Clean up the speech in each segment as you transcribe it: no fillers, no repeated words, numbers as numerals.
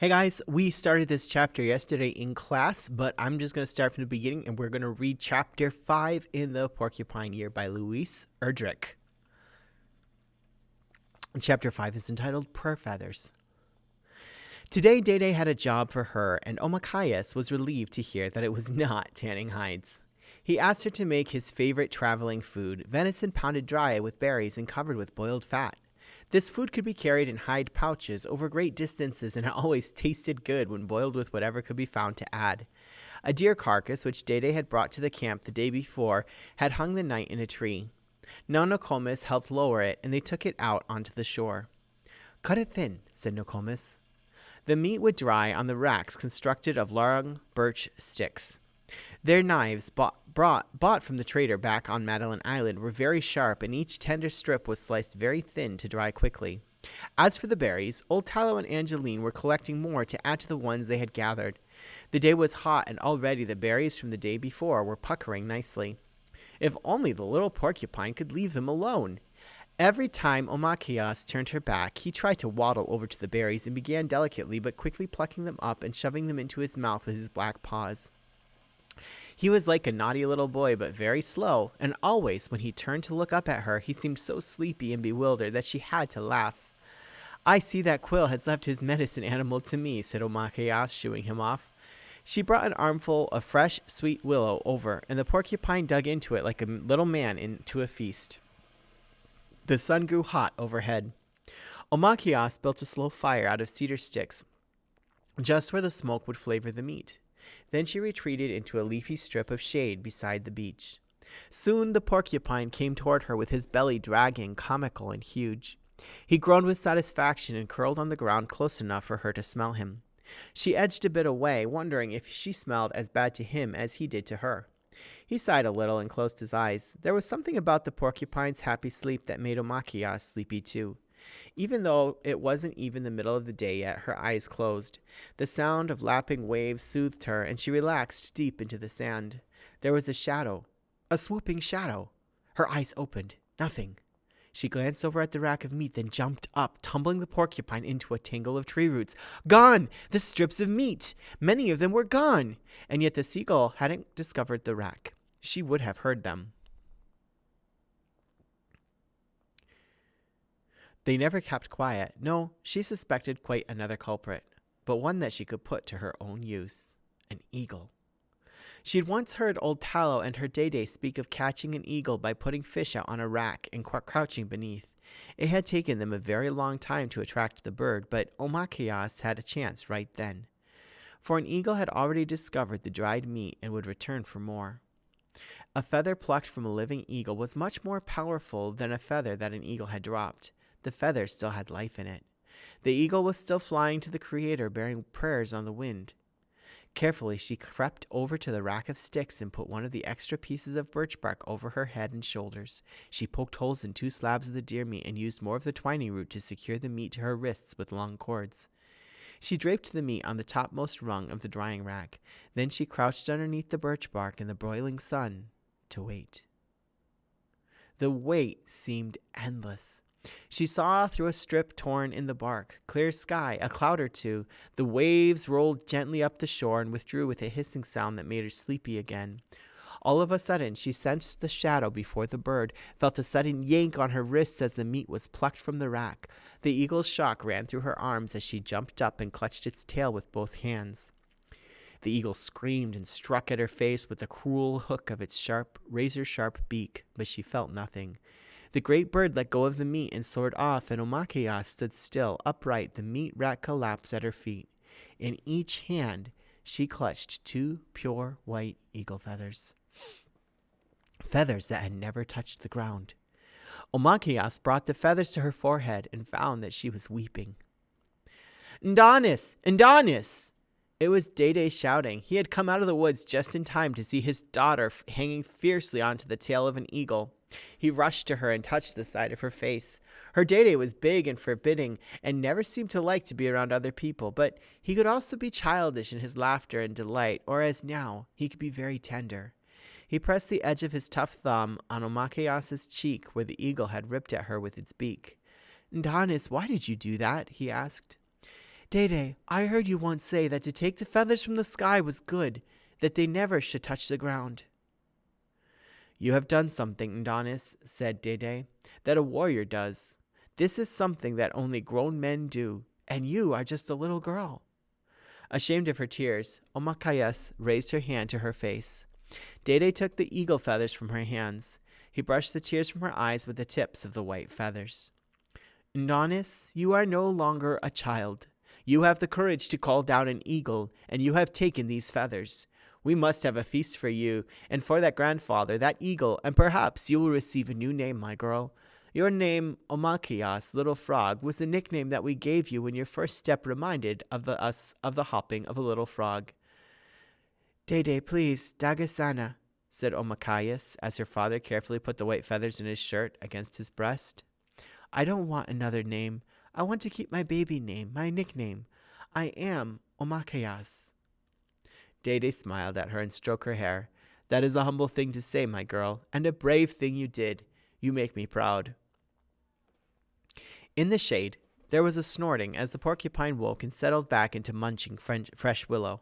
Hey guys, we started this chapter yesterday in class, but I'm just going to start from the beginning and we're going to read chapter 5 in the Porcupine Year by Louise Erdrich. Chapter 5 is entitled Prayer Feathers. Today, Day had a job for her, and Omakayas was relieved to hear that it was not tanning hides. He asked her to make his favorite traveling food, venison pounded dry with berries and covered with boiled fat. This food could be carried in hide pouches over great distances, and it always tasted good when boiled with whatever could be found to add. A deer carcass, which Day had brought to the camp the day before, had hung the night in a tree. Now Nokomis helped lower it, and they took it out onto the shore. "Cut it thin," said Nokomis. The meat would dry on the racks constructed of long birch sticks. Their knives, bought from the trader back on Madeline Island, were very sharp, and each tender strip was sliced very thin to dry quickly. As for the berries, Old Tallow and Angeline were collecting more to add to the ones they had gathered. The day was hot, and already the berries from the day before were puckering nicely. If only the little porcupine could leave them alone! Every time Omakayas turned her back, he tried to waddle over to the berries and began delicately but quickly plucking them up and shoving them into his mouth with his black paws. He was like a naughty little boy, but very slow, and always when he turned to look up at her, he seemed so sleepy and bewildered that she had to laugh. "I see that Quill has left his medicine animal to me," said Omakayas, shooing him off. She brought an armful of fresh, sweet willow over, and the porcupine dug into it like a little man into a feast. The sun grew hot overhead. Omakayas built a slow fire out of cedar sticks, just where the smoke would flavor the meat. Then she retreated into a leafy strip of shade beside the beach. Soon the porcupine came toward her with his belly dragging, comical and huge. He groaned with satisfaction and curled on the ground close enough for her to smell him. She edged a bit away, wondering if she smelled as bad to him as he did to her. He sighed a little and closed his eyes. There was something about the porcupine's happy sleep that made Omakayas sleepy too. Even though it wasn't even the middle of the day yet, her eyes closed. The sound of lapping waves soothed her, and she relaxed deep into the sand. There was a shadow, a swooping shadow. Her eyes opened. Nothing. She glanced over at the rack of meat, then jumped up, tumbling the porcupine into a tangle of tree roots. Gone! The strips of meat! Many of them were gone! And yet the seagull hadn't discovered the rack. She would have heard them. They never kept quiet. No, she suspected quite another culprit, but one that she could put to her own use. An eagle. She had once heard Old Tallow and her Day speak of catching an eagle by putting fish out on a rack and crouching beneath. It had taken them a very long time to attract the bird, but Omakayas had a chance right then. For an eagle had already discovered the dried meat and would return for more. A feather plucked from a living eagle was much more powerful than a feather that an eagle had dropped. The feather still had life in it. The eagle was still flying to the Creator, bearing prayers on the wind. Carefully, she crept over to the rack of sticks and put one of the extra pieces of birch bark over her head and shoulders. She poked holes in 2 slabs of the deer meat and used more of the twining root to secure the meat to her wrists with long cords. She draped the meat on the topmost rung of the drying rack. Then she crouched underneath the birch bark in the broiling sun to wait. The wait seemed endless. She saw through a strip torn in the bark. Clear sky, a cloud or two. The waves rolled gently up the shore and withdrew with a hissing sound that made her sleepy again. All of a sudden, she sensed the shadow before the bird, felt a sudden yank on her wrists as the meat was plucked from the rack. The eagle's shock ran through her arms as she jumped up and clutched its tail with both hands. The eagle screamed and struck at her face with the cruel hook of its razor-sharp beak, but she felt nothing. The great bird let go of the meat and soared off, and Omakayas stood still, upright, the meat rack collapsed at her feet. In each hand, she clutched 2 pure white eagle feathers. Feathers that had never touched the ground. Omakayas brought the feathers to her forehead and found that she was weeping. "Ndonis! Ndonis!" It was Day shouting. He had come out of the woods just in time to see his daughter hanging fiercely onto the tail of an eagle. He rushed to her and touched the side of her face. Her Day was big and forbidding and never seemed to like to be around other people, but he could also be childish in his laughter and delight, or as now, he could be very tender. He pressed the edge of his tough thumb on Omakayas's cheek where the eagle had ripped at her with its beak. "Ndonis, why did you do that?" he asked. Dede, I heard you once say that to take the feathers from the sky was good, that they never should touch the ground. You have done something, Ndonis, said Dede, that a warrior does. This is something that only grown men do, and you are just a little girl. Ashamed of her tears, Omakayas raised her hand to her face. Dede took the eagle feathers from her hands. He brushed the tears from her eyes with the tips of the white feathers. Ndonis, you are no longer a child. You have the courage to call down an eagle, and you have taken these feathers. We must have a feast for you, and for that grandfather, that eagle, and perhaps you will receive a new name, my girl. Your name, Omakayas, little frog, was the nickname that we gave you when your first step reminded us of the hopping of a little frog. Dede, please, Dagasana, said Omakayas, as her father carefully put the white feathers in his shirt against his breast. I don't want another name. I want to keep my baby name, my nickname. I am Omakayas. Dede smiled at her and stroked her hair. That is a humble thing to say, my girl, and a brave thing you did. You make me proud. In the shade, there was a snorting as the porcupine woke and settled back into munching fresh willow.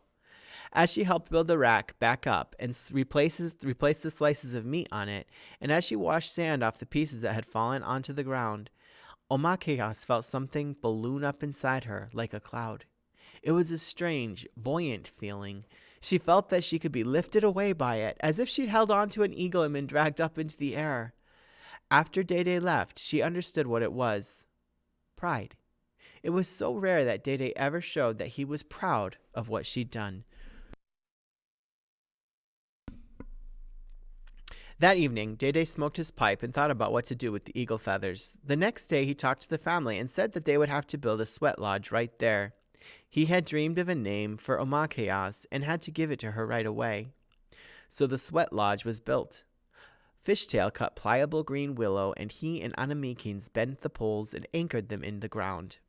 As she helped build the rack back up and replaced the slices of meat on it, and as she washed sand off the pieces that had fallen onto the ground, Omakayas felt something balloon up inside her like a cloud. It was a strange, buoyant feeling. She felt that she could be lifted away by it, as if she'd held on to an eagle and been dragged up into the air. After Dede left, she understood what it was. Pride. It was so rare that Dede ever showed that he was proud of what she'd done. That evening, Dede smoked his pipe and thought about what to do with the eagle feathers. The next day, he talked to the family and said that they would have to build a sweat lodge right there. He had dreamed of a name for Omakayas and had to give it to her right away. So the sweat lodge was built. Fishtail cut pliable green willow, and he and Anamikins bent the poles and anchored them in the ground.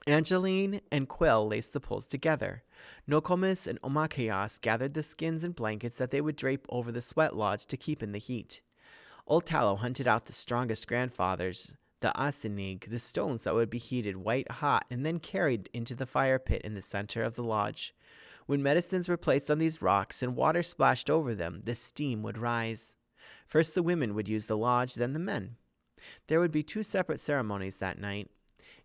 Angeline and Quill laced the poles together. Nokomis and Omakayas gathered the skins and blankets that they would drape over the sweat lodge to keep in the heat. Old Tallow hunted out the strongest grandfathers, the asinig, the stones that would be heated white hot and then carried into the fire pit in the center of the lodge. When medicines were placed on these rocks and water splashed over them, the steam would rise. First the women would use the lodge, then the men. There would be 2 separate ceremonies that night.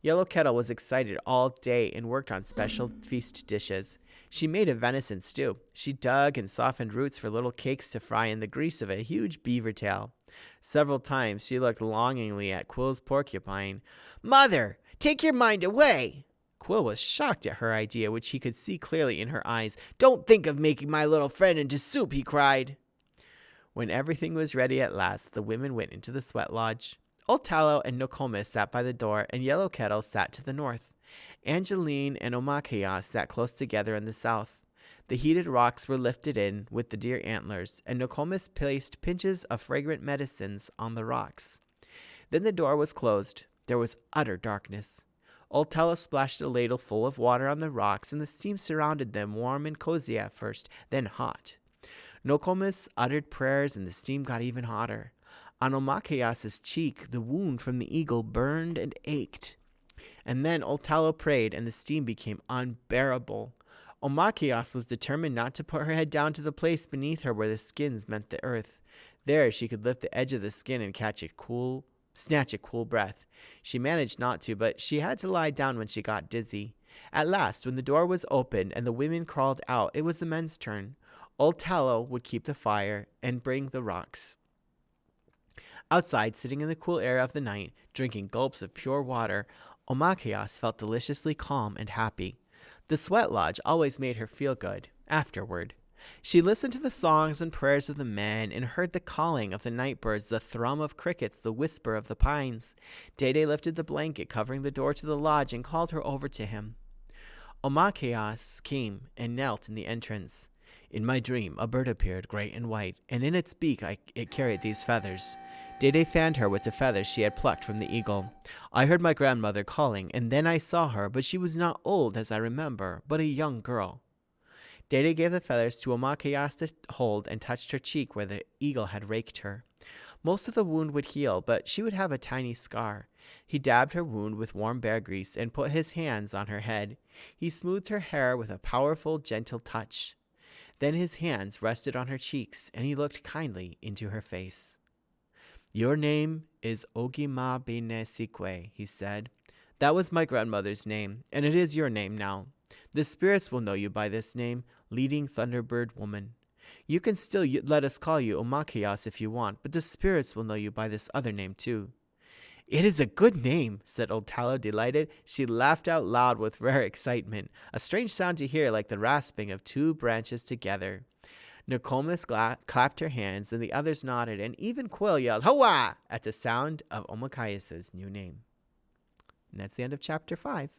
Yellow Kettle was excited all day and worked on special feast dishes. She made a venison stew. She dug and softened roots for little cakes to fry in the grease of a huge beaver tail. Several times she looked longingly at Quill's porcupine. "Mother, take your mind away!" Quill was shocked at her idea, which he could see clearly in her eyes. "Don't think of making my little friend into soup," he cried. When everything was ready at last, the women went into the sweat lodge. Old Tallow and Nokomis sat by the door, and Yellow Kettle sat to the north. Angeline and Omakayas sat close together in the south. The heated rocks were lifted in with the deer antlers, and Nokomis placed pinches of fragrant medicines on the rocks. Then the door was closed. There was utter darkness. Old Tallow splashed a ladle full of water on the rocks, and the steam surrounded them, warm and cozy at first, then hot. Nokomis uttered prayers, and the steam got even hotter. On Omakayas's cheek, the wound from the eagle burned and ached. And then Old Tallow prayed, and the steam became unbearable. Omakayas was determined not to put her head down to the place beneath her where the skins met the earth. There she could lift the edge of the skin and snatch a cool breath. She managed not to, but she had to lie down when she got dizzy. At last, when the door was opened and the women crawled out, it was the men's turn. Old Tallow would keep the fire and bring the rocks. Outside, sitting in the cool air of the night, drinking gulps of pure water, Omakayas felt deliciously calm and happy. The sweat lodge always made her feel good, afterward. She listened to the songs and prayers of the men and heard the calling of the night birds, the thrum of crickets, the whisper of the pines. Dede lifted the blanket covering the door to the lodge and called her over to him. Omakayas came and knelt in the entrance. In my dream, a bird appeared, gray and white, and in its beak it carried these feathers. Dede fanned her with the feathers she had plucked from the eagle. I heard my grandmother calling, and then I saw her, but she was not old as I remember, but a young girl. Dede gave the feathers to Omakayas to hold and touched her cheek where the eagle had raked her. Most of the wound would heal, but she would have a tiny scar. He dabbed her wound with warm bear grease and put his hands on her head. He smoothed her hair with a powerful, gentle touch. Then his hands rested on her cheeks, and he looked kindly into her face. Your name is Ogima Bene Sikwe, he said. That was my grandmother's name, and it is your name now. The spirits will know you by this name, Leading Thunderbird Woman. You can still let us call you Omakayas if you want, but the spirits will know you by this other name too. It is a good name, said Old Tallow, delighted. She laughed out loud with rare excitement, a strange sound to hear like the rasping of two branches together. Nokomis clapped her hands, and the others nodded, and even Quill yelled, "Hoa!" at the sound of Omakayas' new name. And that's the end of chapter 5.